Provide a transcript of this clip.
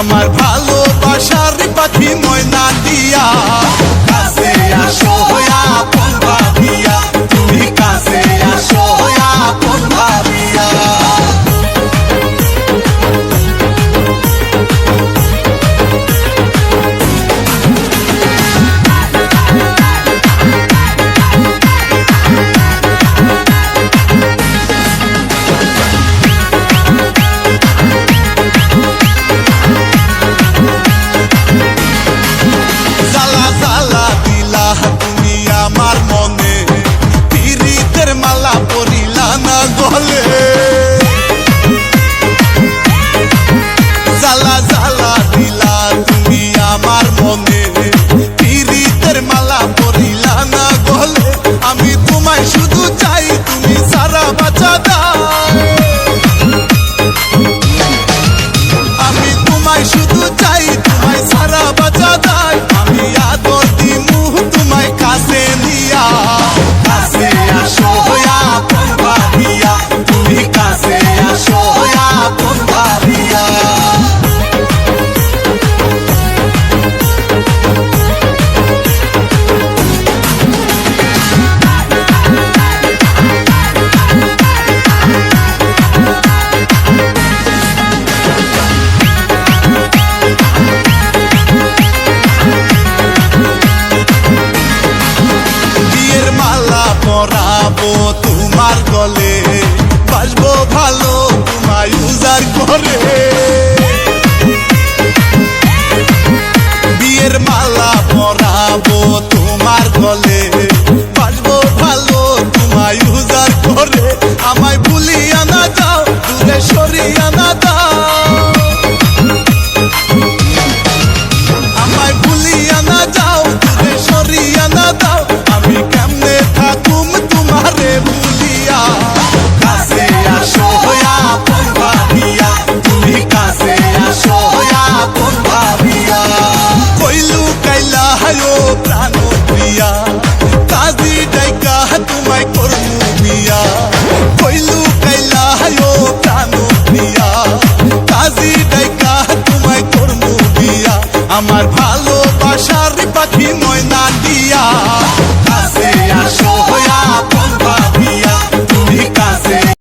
আমার ভালোবাসার পাখি ময়না দিয়া কাছে আসো আপন ভাবিয়া, তুমি কাছে আসো আপন ভাবিয়া। আমার মনে পিরিতের মালা পরিলা না গলে, জ্বালা জ্বালা দিলা তুমি আমার মনে পিরিতের মালা পরিলা না গলে। আমি তোমায় শুধু চাই, তুমি সারা বাঁচা দাও। আমি তোমায় শুধু চাই, তোমায় সারা বাঁচা দাও। আমি আদর দিমু তোমায় কাছে নিয়া, কাছে আসো আপন ভাবিয়া, তুমি কাছে আসো আপন ভাবিয়া। পরাবো তোমার গলে, বাসবো ভালো তোমায় উজাড় করে। বিয়ের মালা পরাবো তোমার গলে, বাসবো ভালো তোমায় উজাড় করে। আমায় ভুলিয়া না যাও, দূরে সরিয়া না দাও। আমায় ভুলিয়া না যাও, দূরে সরিয়া না দাও। আমি কেমনে থাকুম তোমারে ভুলিয়া, কাছে আসো আপন ভাবিয়া, তুমি কাছে আসো আপন ভাবিয়া। কইলু কাইলা হায়ো প্রাণ প্রিয়া, কাজী ডাইকা তোমায় করমু বিয়া। কইলু কাইলা হায়ো প্রাণ প্রিয়া, কাজী ডাইকা তোমায় করমু বিয়া। আমার ভালোবাসা